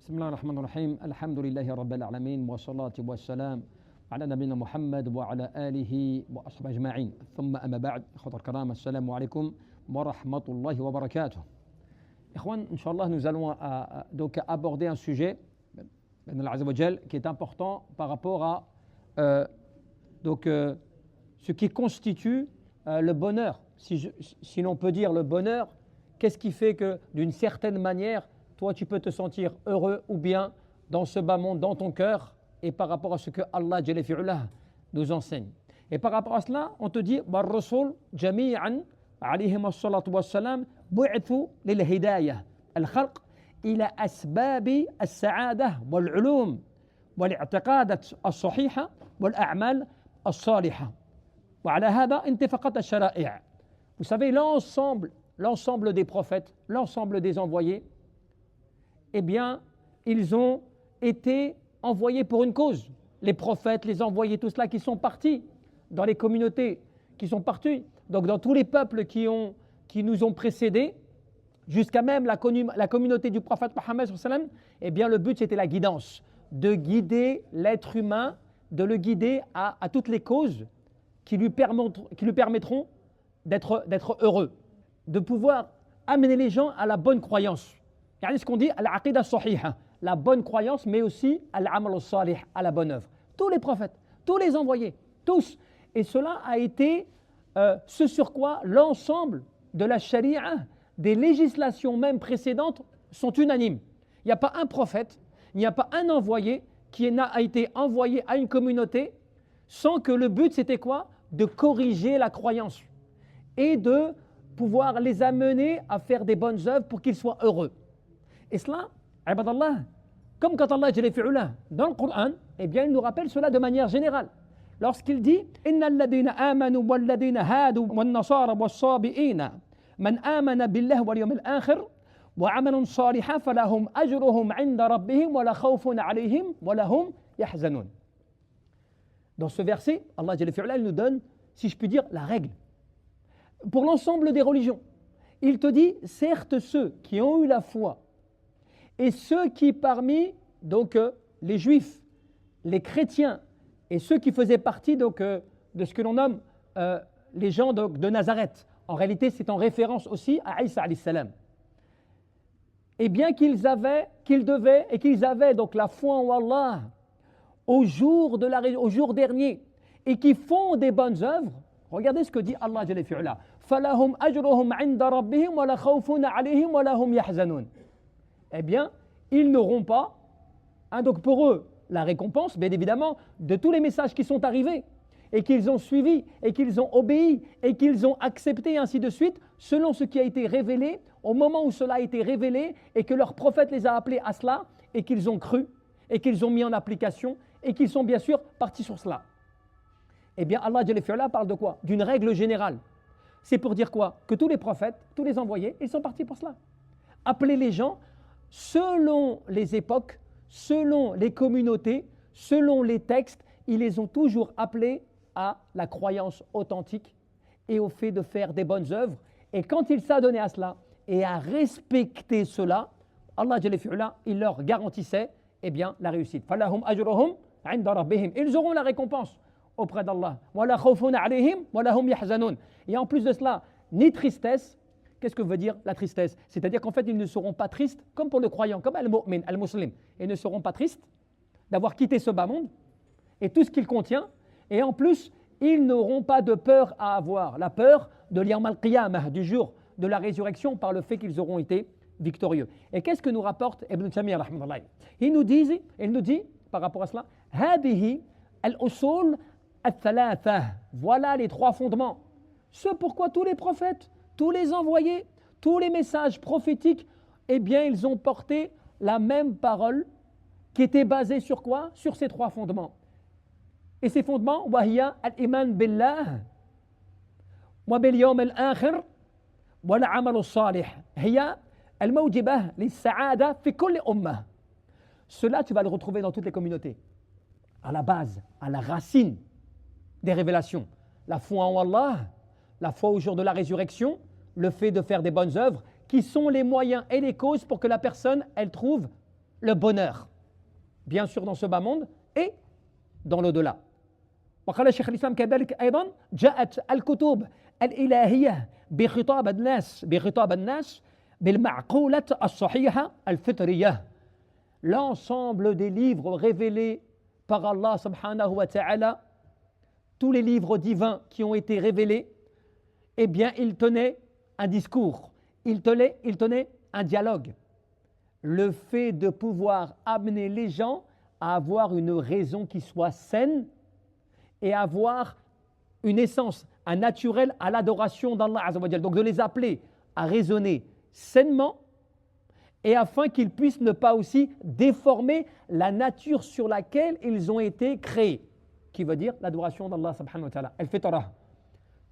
بسم الله الرحمن الرحيم الحمد لله رب العالمين والصلاة والسلام على نبينا محمد وعلى آله وأصحابه أجمعين ثم أما بعد إخوة الكرام السلام عليكم ورحمة الله وبركاته إخوان إن شاء الله nous allons donc aborder un sujet qui est important par rapport à ce qui constitue le bonheur, si l'on peut dire le bonheur. Qu'est-ce qui fait que d'une certaine manière toi tu peux te sentir heureux ou bien dans ce bas monde, dans ton cœur, et par rapport à ce que Allah Jalla fi'ula nous enseigne. Et par rapport à cela, on te dit Rasul jami'an alayhim as-salatu was-salam bu'ithu lil hidayah al-khalq ila asbab as-sa'adah wal-ulum wal-i'tiqadat as-sahiha wal-a'mal as-salihah. Wa ala hadha intafaqat ash-shara'i'. Vous savez, l'ensemble des prophètes, l'ensemble des envoyés, eh bien, ils ont été envoyés pour une cause. Les prophètes, les envoyés, tout cela qui sont partis dans les communautés, qui sont partis, donc dans tous les peuples qui nous ont précédés, jusqu'à même la communauté du prophète Mohammed, eh bien, le but c'était la guidance, de guider l'être humain, de le guider à toutes les causes qui lui permettront d'être heureux, de pouvoir amener les gens à la bonne croyance. C'est ce qu'on dit al-aqidah sahiha, la bonne croyance, mais aussi al-amal salih, à la bonne œuvre. Tous les prophètes, tous les envoyés, tous. Et cela a été ce sur quoi l'ensemble de la charia, des législations même précédentes, sont unanimes. Il n'y a pas un prophète, il n'y a pas un envoyé qui a été envoyé à une communauté sans que le but c'était quoi? De corriger la croyance et de pouvoir les amener à faire des bonnes œuvres pour qu'ils soient heureux. Et cela, ibadallah, comme quand Allah Jalla fi'ula dans le Coran, eh bien il nous rappelle cela de manière générale. Lorsqu'il dit Inna alladhina amanu walladhina hadu wan nasara was-sabiina man amana billahi wal yawmil akhir wa amalun salihan falahum ajruhum 'inda rabbihim wa la khawfun 'alayhim wa lahum yahzanun. Dans ce verset, Allah Jalla fi'ula il nous donne, si je puis dire, la règle pour l'ensemble des religions. Il te dit certes ceux qui ont eu la foi et ceux qui parmi donc les juifs, les chrétiens et ceux qui faisaient partie donc de ce que l'on nomme les gens de Nazareth. En réalité, c'est en référence aussi à Isa alayhi salam. Et bien qu'ils avaient donc la foi en Allah au jour dernier et qui font des bonnes œuvres. Regardez ce que dit Allah Jalla fi'ula. Falahum ajruhum 'inda rabbihim wa la khawfun 'alayhim wa lahum yahzanun. Eh bien, ils n'auront pas, donc pour eux, la récompense, bien évidemment, de tous les messages qui sont arrivés et qu'ils ont suivis et qu'ils ont obéi et qu'ils ont accepté, ainsi de suite, selon ce qui a été révélé, au moment où cela a été révélé et que leur prophète les a appelés à cela et qu'ils ont cru et qu'ils ont mis en application et qu'ils sont bien sûr partis sur cela. Eh bien, Allah Jalla fi'ala parle de quoi? D'une règle générale. C'est pour dire quoi? Que tous les prophètes, tous les envoyés, ils sont partis pour cela. Appeler les gens selon les époques, selon les communautés, selon les textes, ils les ont toujours appelés à la croyance authentique et au fait de faire des bonnes œuvres. Et quand ils s'adonnaient à cela et à respecter cela, Allah Jalla fi'ala, il leur garantissait eh bien, la réussite. Falahum ajruhum 'inda rabbihim. Ils auront la récompense auprès d'Allah. Wa la khawfun 'alayhim wa lahum yahzanun. Et en plus de cela, ni tristesse. Qu'est-ce que veut dire la tristesse? C'est-à-dire qu'en fait, ils ne seront pas tristes, comme pour le croyant, comme al-mu'min, al-muslim. Ils ne seront pas tristes d'avoir quitté ce bas monde et tout ce qu'il contient. Et en plus, ils n'auront pas de peur à avoir. La peur de l'yawm al-qiyamah, du jour de la résurrection, par le fait qu'ils auront été victorieux. Et qu'est-ce que nous rapporte Ibn Taymiyyah rahmatullah? Il nous dit, par rapport à cela, hadihi al-usul al-thalatha. Voilà les trois fondements. Ce pourquoi tous les prophètes, tous les envoyés, tous les messages prophétiques, eh bien, ils ont porté la même parole qui était basée sur quoi? Sur ces trois fondements. Et ces fondements, wahiya al-iman billah, wa bil yawm al-akhir, wa al-amal as-salih. Hiya al-mawjibah lis-sa'ada fi kulli ummah. Cela, tu vas le retrouver dans toutes les communautés. À la base, à la racine des révélations. La foi en Allah, la foi au jour de la résurrection, le fait de faire des bonnes œuvres, qui sont les moyens et les causes pour que la personne, elle trouve le bonheur, bien sûr dans ce bas monde et dans l'au-delà. وقال شيخ الإسلام كذلك أيضا جاءت الكتب الإلهية بخطاب الناس بالمعقولة الصحيحة الفطرية. L'ensemble des livres révélés par Allah subhanahu wa ta'ala, tous les livres divins qui ont été révélés, eh bien, ils tenaient un discours, ils tenaient un dialogue. Le fait de pouvoir amener les gens à avoir une raison qui soit saine et avoir une essence, un naturel à l'adoration d'Allah Azza wa Jal. Donc de les appeler à raisonner sainement et afin qu'ils puissent ne pas aussi déformer la nature sur laquelle ils ont été créés, qui veut dire l'adoration d'Allah subhanahu wa ta'ala. Al-Fitrah.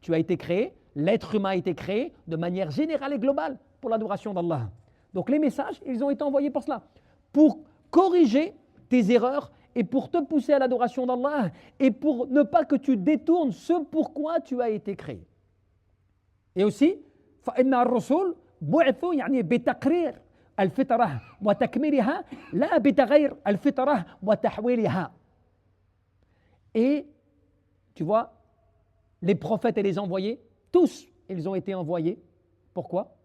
Tu as été créé, l'être humain a été créé de manière générale et globale pour l'adoration d'Allah. Donc les messages, ils ont été envoyés pour cela, pour corriger tes erreurs et pour te pousser à l'adoration d'Allah et pour ne pas que tu détournes ce pourquoi tu as été créé. Et aussi, فإن الرسول بعثوا يعني بتقرير الفطرة وتكميلها لا بتغيير الفطرة وتحويلها. Et tu vois, les prophètes et les envoyés, tous, ils ont été envoyés. Pourquoi?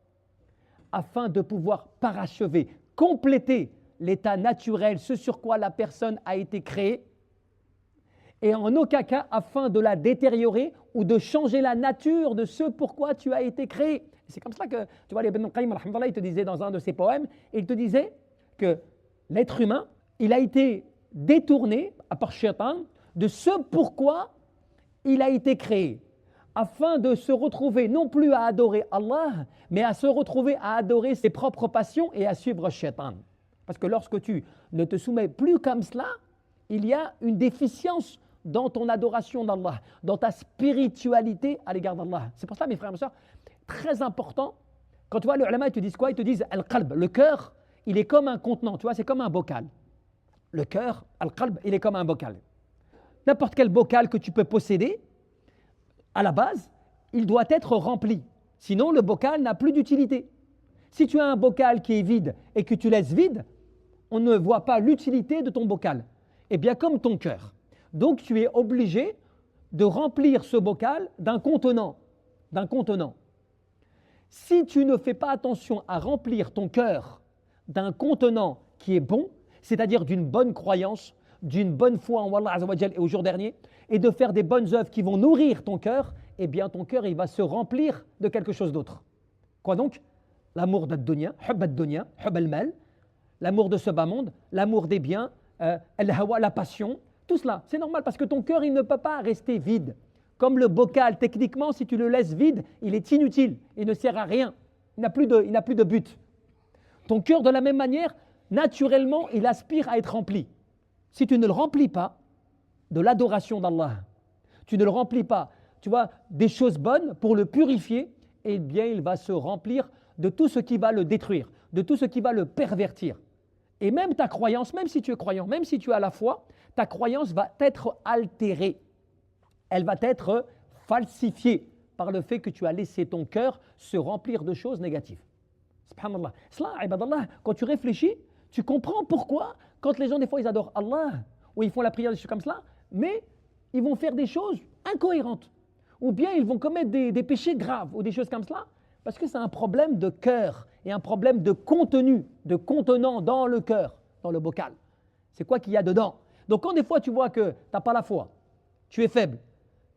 Afin de pouvoir parachever, compléter l'état naturel, ce sur quoi la personne a été créée, et en aucun cas afin de la détériorer ou de changer la nature de ce pourquoi tu as été créé. C'est comme ça que, tu vois, Ibn al-Qayyim, il te disait dans un de ses poèmes, il te disait que l'être humain, il a été détourné, à part Shaitan, de ce pourquoi il a été créé, afin de se retrouver non plus à adorer Allah, mais à se retrouver à adorer ses propres passions et à suivre Shaitan. Parce que lorsque tu ne te soumets plus comme cela, il y a une déficience dans ton adoration d'Allah, dans ta spiritualité à l'égard d'Allah. C'est pour ça, mes frères et mes sœurs, très important, quand tu vois les ulama, ils te disent quoi? Ils te disent al-qalb, le cœur, il est comme un contenant, tu vois, c'est comme un bocal. Le cœur, al-qalb, il est comme un bocal. N'importe quel bocal que tu peux posséder, à la base, il doit être rempli. Sinon, le bocal n'a plus d'utilité. Si tu as un bocal qui est vide et que tu laisses vide, on ne voit pas l'utilité de ton bocal. Eh bien, comme ton cœur. Donc, tu es obligé de remplir ce bocal d'un contenant. Si tu ne fais pas attention à remplir ton cœur d'un contenant qui est bon, c'est-à-dire d'une bonne croyance, d'une bonne foi en Allah Azza wa Jal et au jour dernier, et de faire des bonnes œuvres qui vont nourrir ton cœur, eh bien ton cœur il va se remplir de quelque chose d'autre. Quoi donc? L'amour d'ad-dunya, hubb ad-dunya, hubb al-mal, l'amour de ce bas monde, l'amour des biens, al-hawa, la passion, tout cela. C'est normal parce que ton cœur il ne peut pas rester vide. Comme le bocal, techniquement, si tu le laisses vide, il est inutile, il ne sert à rien, il n'a plus de but. Ton cœur, de la même manière, naturellement, il aspire à être rempli. Si tu ne le remplis pas de l'adoration d'Allah, tu ne le remplis pas, tu vois, des choses bonnes pour le purifier, eh bien, il va se remplir de tout ce qui va le détruire, de tout ce qui va le pervertir. Et même ta croyance, même si tu es croyant, même si tu as la foi, ta croyance va être altérée. Elle va être falsifiée par le fait que tu as laissé ton cœur se remplir de choses négatives. Subhanallah. Cela, ibadallah, quand tu réfléchis, tu comprends pourquoi, quand les gens, des fois, ils adorent Allah, ou ils font la prière, des choses comme cela, mais ils vont faire des choses incohérentes. Ou bien ils vont commettre des péchés graves, ou des choses comme cela, parce que c'est un problème de cœur, et un problème de contenu, de contenant dans le cœur, dans le bocal. C'est quoi qu'il y a dedans? Donc quand des fois tu vois que tu n'as pas la foi, tu es faible,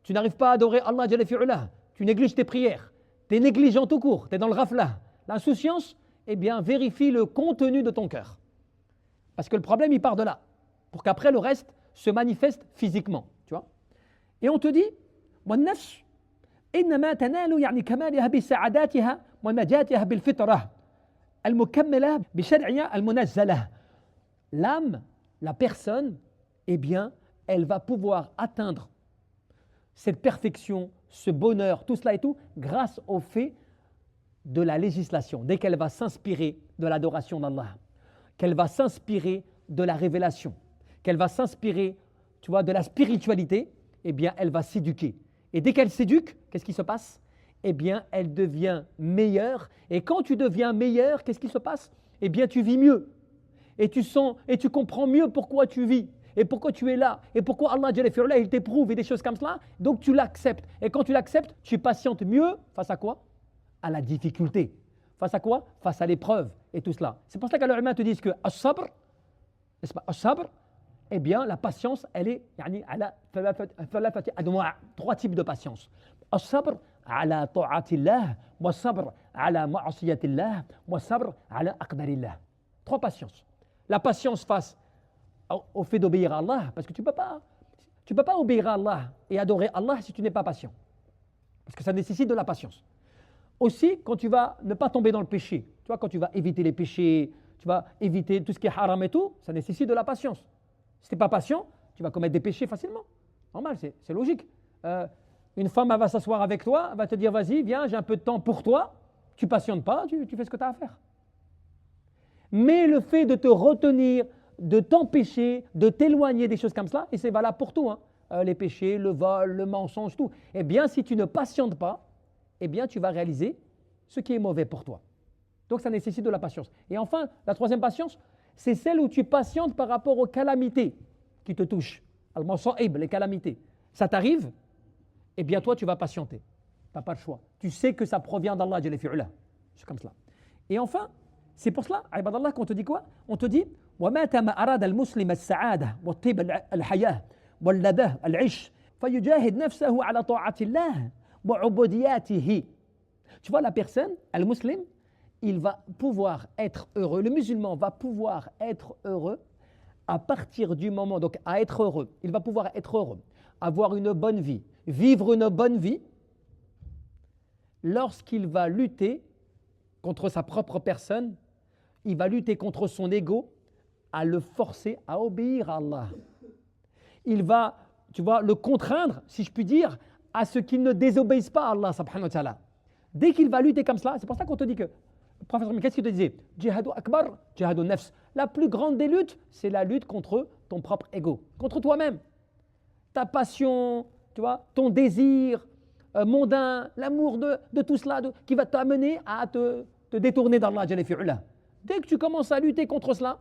tu n'arrives pas à adorer Allah Jalla fi'ula, tu négliges tes prières, tu es négligent tout court, tu es dans le rafla, l'insouciance, eh bien vérifie le contenu de ton cœur. Parce que le problème il part de là, pour qu'après le reste se manifeste physiquement, tu vois. Et on te dit, وَالنَّفْسُ إِنَّمَا تَنَالُ يعني كمالها بسعاداتها ونجاتها بالفطرة المكملة بشرعها المنزلة. L'âme, la personne, eh bien, elle va pouvoir atteindre cette perfection, ce bonheur, tout cela et tout, grâce au fait de la législation. Dès qu'elle va s'inspirer de l'adoration d'Allah, qu'elle va s'inspirer de la révélation, qu'elle va s'inspirer, tu vois, de la spiritualité, eh bien, elle va s'éduquer. Et dès qu'elle s'éduque, qu'est-ce qui se passe? Eh bien, elle devient meilleure. Et quand tu deviens meilleur, qu'est-ce qui se passe? Eh bien, tu vis mieux. et tu sens et tu comprends mieux pourquoi tu vis et pourquoi tu es là et pourquoi Allah Jalla fi'ala, il t'éprouve et des choses comme cela. Donc tu l'acceptes. Et quand tu l'acceptes, tu patientes mieux face à quoi? À la difficulté. Face à quoi? Face à l'épreuve et tout cela. C'est pour ça que les ulama te disent que as-sabr, n'est-ce pas? As-sabr, eh bien la patience, elle est yani, ala thalathati anwa', trois types de patience. As-sabr ala ta'atillah, wa sabr ala ma'asiyatillah, wa sabr ala aqdarillah. Trois patiences. La patience face au fait d'obéir à Allah, parce que tu peux pas obéir à Allah et adorer Allah si tu n'es pas patient. Parce que ça nécessite de la patience. Aussi, quand tu vas ne pas tomber dans le péché, tu vois, quand tu vas éviter les péchés, tu vas éviter tout ce qui est haram et tout, ça nécessite de la patience. Si tu n'es pas patient, tu vas commettre des péchés facilement. Normal, c'est logique. Une femme, elle va s'asseoir avec toi, elle va te dire, vas-y, viens, j'ai un peu de temps pour toi. Tu ne patientes pas, tu fais ce que tu as à faire. Mais le fait de te retenir, de t'empêcher, de t'éloigner des choses comme ça, et c'est valable pour tout, hein, les péchés, le vol, le mensonge, tout, eh bien, si tu ne patientes pas, eh bien, tu vas réaliser ce qui est mauvais pour toi. Donc, ça nécessite de la patience. Et enfin, la troisième patience, c'est celle où tu patientes par rapport aux calamités qui te touchent. Al-masa'ib, les calamités. Ça t'arrive, eh bien, toi, tu vas patienter. Tu n'as pas le choix. Tu sais que ça provient d'Allah, Jalla fi'ala. C'est comme cela. Et enfin, c'est pour cela, ibadallah, qu'on te dit quoi? On te dit وَمَاتَ مَا أَرَادَ الْمُسْلِمَ السَّعَادَةَ وَالطِّيبَ الْحَيَاةَ وَاللَّذَةَ الْعِشْ فَيُجَاهِدْ نَفْسَهُ عَلَى طَاعَةِ اللَّهِ وَعُبُودِيَاتِهِ. Tu vois, la personne, le musulman, il va pouvoir être heureux, le musulman va pouvoir être heureux à partir du moment, donc à être heureux, il va pouvoir être heureux, avoir une bonne vie, vivre une bonne vie, lorsqu'il va lutter contre sa propre personne, il va lutter contre son ego, à le forcer à obéir à Allah. Il va, tu vois, le contraindre, si je puis dire, à ce qu'il ne désobéisse pas à Allah subhanahu wa ta'ala. Dès qu'il va lutter comme cela, c'est pour ça qu'on te dit que, professeur, mais qu'est-ce qu'il te disait? Jihadu akbar, jihadu nafs. La plus grande des luttes, c'est la lutte contre ton propre ego, contre toi-même. Ta passion, tu vois, ton désir mondain, l'amour de tout cela, qui va t'amener à te détourner d'Allah Jalla fi'ala. Dès que tu commences à lutter contre cela,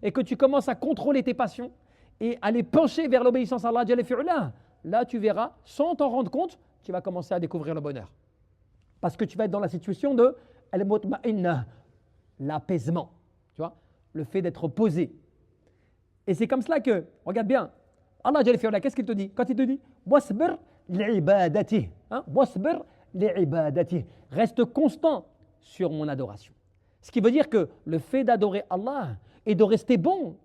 et que tu commences à contrôler tes passions, et à les pencher vers l'obéissance à Allah Jalla fi'ala, là tu verras, sans t'en rendre compte, tu vas commencer à découvrir le bonheur. Parce que tu vas être dans la situation de al-mutma'inna, l'apaisement, tu vois, le fait d'être posé. Et c'est comme cela que, regarde bien, Allah Jalla fi'ala, qu'est-ce qu'il te dit? Quand il te dit wasbir li'ibadati, wasbir li'ibadati, reste constant sur mon adoration. Ce qui veut dire que le fait d'adorer Allah et de rester bon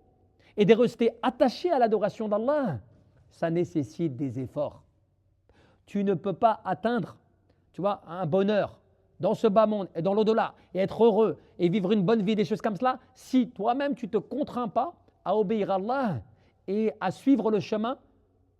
et de rester attaché à l'adoration d'Allah, ça nécessite des efforts. Tu ne peux pas atteindre, tu vois, un bonheur dans ce bas monde et dans l'au-delà et être heureux et vivre une bonne vie, des choses comme cela, si toi-même tu ne te contrains pas à obéir à Allah et à suivre le chemin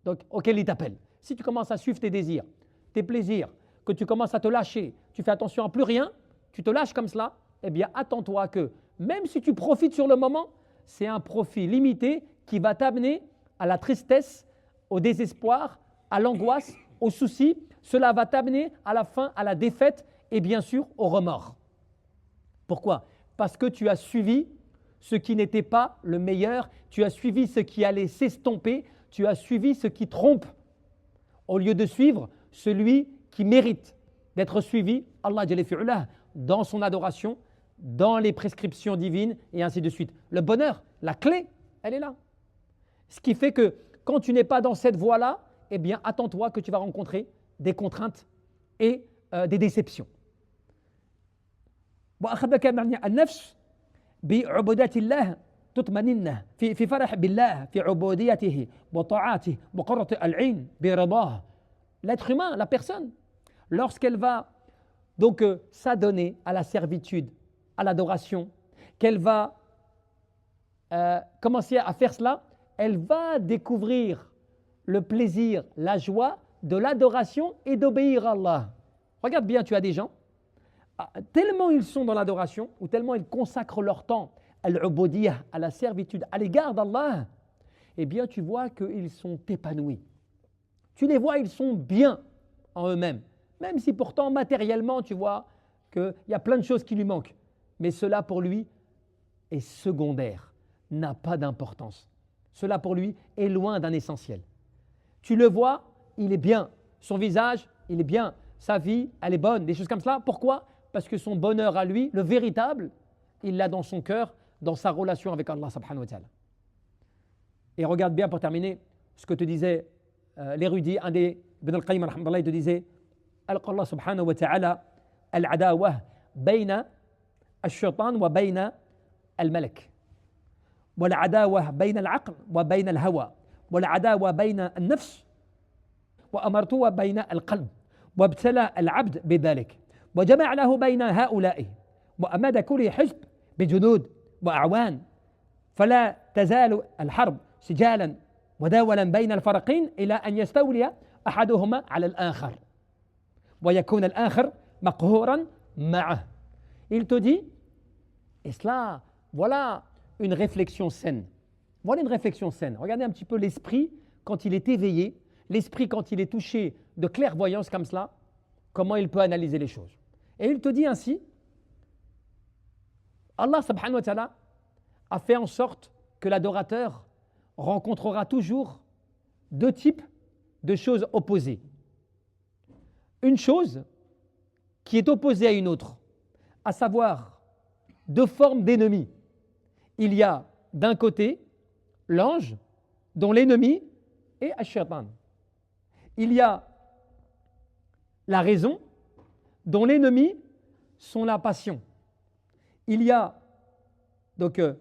donc, auquel il t'appelle. Si tu commences à suivre tes désirs, tes plaisirs, que tu commences à te lâcher, tu fais attention à plus rien, tu te lâches comme cela, eh bien attends-toi que même si tu profites sur le moment, c'est un profit limité qui va t'amener à la tristesse, au désespoir, à l'angoisse, au souci. Cela va t'amener à la fin à la défaite et bien sûr au remords. Pourquoi? Parce que tu as suivi ce qui n'était pas le meilleur, tu as suivi ce qui allait s'estomper, tu as suivi ce qui trompe, au lieu de suivre celui qui mérite d'être suivi, Allah Jalla fi'ala, dans son adoration, dans les prescriptions divines et ainsi de suite. Le bonheur, la clé, elle est là. Ce qui fait que quand tu n'es pas dans cette voie-là, eh bien attends-toi que tu vas rencontrer des contraintes et des déceptions. وأخذك النفس بعبودية الله تطمئن في فرح بالله في عبوديته وطاعته وقرة العين برضاه. L'être humain, la personne, lorsqu'elle va donc s'adonner à la servitude, à l'adoration, qu'elle va commencer à faire cela, elle va découvrir le plaisir, la joie de l'adoration et d'obéir à Allah. Regarde bien, tu as des gens, tellement ils sont dans l'adoration, ou tellement ils consacrent leur temps à l'ubudiyah, à la servitude, à l'égard d'Allah, eh bien tu vois qu'ils sont épanouis. Tu les vois, ils sont bien en eux-mêmes, même si pourtant matériellement tu vois qu'il y a plein de choses qui lui manquent. Mais cela pour lui est secondaire. n'a pas d'importance. Cela pour lui est loin d'un essentiel. Tu le vois, il est bien. Son visage, il est bien. Sa vie, elle est bonne. Des choses comme cela. Pourquoi? Parce que son bonheur à lui, le véritable, il l'a dans son cœur, dans sa relation avec Allah subhanahu wa ta'ala. Et regarde bien pour terminer ce que te disait l'érudit, un des Ibn al-Qayyim, il te disait Allah subhanahu wa ta'ala al-adawah bayna al-shaytan wa bayna al-malak. والعداوة بين العقل وبين الهوى والعداوة بين النفس وأمرته بين القلب وابتلى العبد بذلك وجمع له بين هؤلاء وأمد كل حزب بجنود وأعوان فلا تزال الحرب سجالا وداولا بين الفريقين إلى أن يستولي أحدهما على الآخر ويكون الآخر مقهورا معه. Il te dit, et cela, voilà une réflexion saine. Voilà une réflexion saine. Regardez un petit peu l'esprit quand il est éveillé, l'esprit quand il est touché de clairvoyance comme cela, comment il peut analyser les choses. Et il te dit ainsi, Allah subhanahu wa ta'ala a fait en sorte que l'adorateur rencontrera toujours deux types de choses opposées. Une chose qui est opposée à une autre, à savoir deux formes d'ennemis. Il y a d'un côté l'ange dont l'ennemi est Ash-Shaytan. Il y a la raison dont l'ennemi sont la passion. Il y a donc le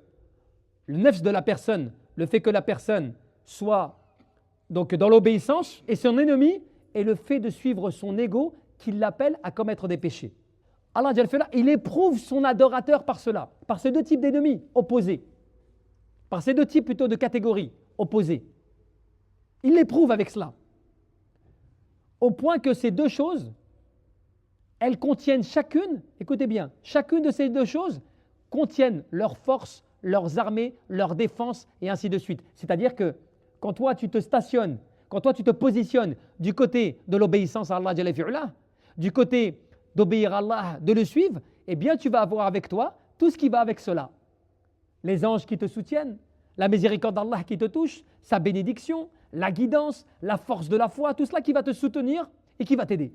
nefs de la personne, le fait que la personne soit donc dans l'obéissance, et son ennemi est le fait de suivre son ego qui l'appelle à commettre des péchés. Allah il éprouve son adorateur par cela, par ces deux types d'ennemis opposés, par ces deux types plutôt de catégories opposées. Il l'éprouve avec cela, au point que ces deux choses, elles contiennent chacune, écoutez bien, chacune de ces deux choses contiennent leur force, leurs armées, leur défense et ainsi de suite. C'est-à-dire que quand toi tu te stationnes, quand toi tu te positionnes du côté de l'obéissance à Allah, du côté d'obéir à Allah, de le suivre, eh bien tu vas avoir avec toi tout ce qui va avec cela. Les anges qui te soutiennent, la miséricorde d'Allah qui te touche, sa bénédiction, la guidance, la force de la foi, tout cela qui va te soutenir et qui va t'aider.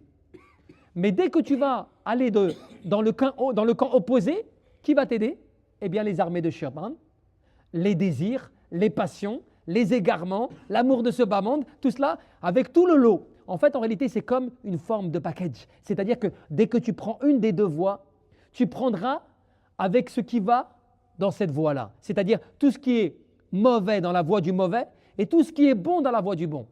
Mais dès que tu vas aller dans le camp opposé, qui va t'aider? Eh bien les armées de Shaytan, les désirs, les passions, les égarements, l'amour de ce bas monde, tout cela avec tout le lot. En fait, en réalité, c'est comme une forme de package. C'est-à-dire que dès que tu prends une des deux voies, tu prendras avec ce qui va dans cette voie-là. C'est-à-dire tout ce qui est mauvais dans la voie du mauvais et tout ce qui est bon dans la voie du bon.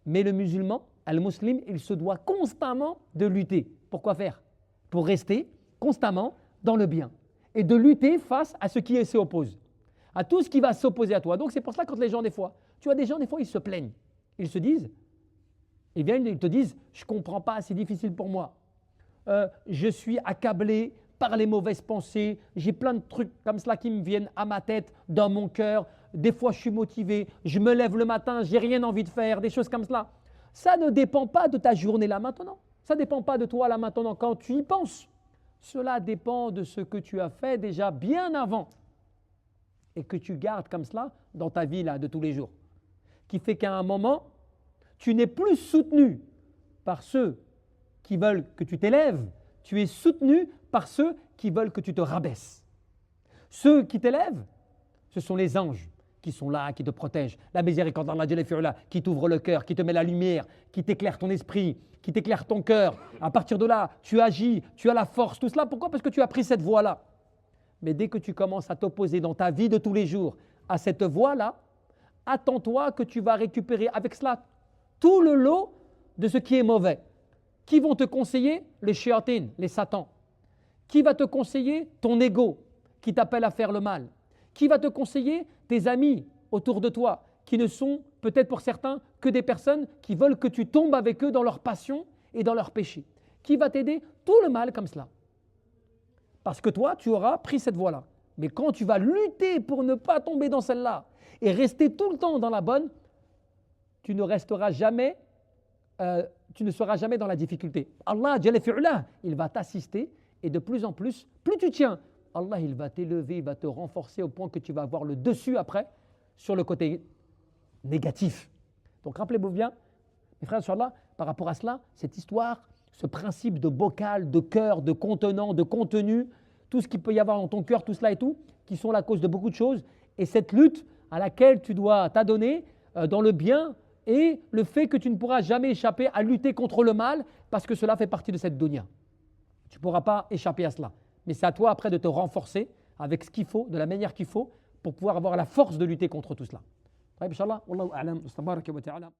Mais le musulman, al-muslim, il se doit constamment de lutter. Pourquoi faire? Pour rester constamment dans le bien et de lutter face à ce qui s'oppose, à tout ce qui va s'opposer à toi. Donc c'est pour ça que quand les gens des fois, tu vois des gens des fois ils se plaignent, ils se disent, eh bien ils te disent, je ne comprends pas, c'est difficile pour moi, je suis accablé par les mauvaises pensées, j'ai plein de trucs comme cela qui me viennent à ma tête, dans mon cœur, des fois je suis motivé, je me lève le matin, j'ai rien envie de faire, des choses comme cela. Ça ne dépend pas de ta journée là maintenant, ça ne dépend pas de toi là maintenant quand tu y penses. Cela dépend de ce que tu as fait déjà bien avant et que tu gardes comme cela dans ta vie là de tous les jours. Qui fait qu'à un moment, tu n'es plus soutenu par ceux qui veulent que tu t'élèves, tu es soutenu par ceux qui veulent que tu te rabaisses. Ceux qui t'élèvent, ce sont les anges qui sont là, qui te protègent. La miséricorde d'Allah, qui t'ouvre le cœur, qui te met la lumière, qui t'éclaire ton esprit, qui t'éclaire ton cœur. À partir de là, tu agis, tu as la force, tout cela. Pourquoi? Parce que tu as pris cette voie-là. Mais dès que tu commences à t'opposer dans ta vie de tous les jours à cette voie-là, attends-toi que tu vas récupérer avec cela tout le lot de ce qui est mauvais. Qui vont te conseiller? Les shayatines, les satans. Qui va te conseiller? Ton ego, qui t'appelle à faire le mal. Qui va te conseiller? Tes amis autour de toi, qui ne sont peut-être pour certains que des personnes qui veulent que tu tombes avec eux dans leur passion et dans leurs péchés. Qui va t'aider? Tout le mal comme cela. Parce que toi, tu auras pris cette voie-là. Mais quand tu vas lutter pour ne pas tomber dans celle-là et rester tout le temps dans la bonne, tu ne seras jamais dans la difficulté. Allah, il va t'assister et de plus en plus tu tiens Allah il va t'élever, il va te renforcer au point que tu vas avoir le dessus après sur le côté négatif. Donc rappelez-vous bien, mes frères, Inch'Allah, par rapport à cela, cette histoire, ce principe de bocal, de cœur, de contenant, de contenu, tout ce qu'il peut y avoir dans ton cœur, tout cela et tout, qui sont la cause de beaucoup de choses, et cette lutte à laquelle tu dois t'adonner dans le bien, et le fait que tu ne pourras jamais échapper à lutter contre le mal, parce que cela fait partie de cette dunya. Tu ne pourras pas échapper à cela. Mais c'est à toi après de te renforcer avec ce qu'il faut, de la manière qu'il faut, pour pouvoir avoir la force de lutter contre tout cela. Inch'Allah, Wallahu a'lam, tabaraka wa ta'ala.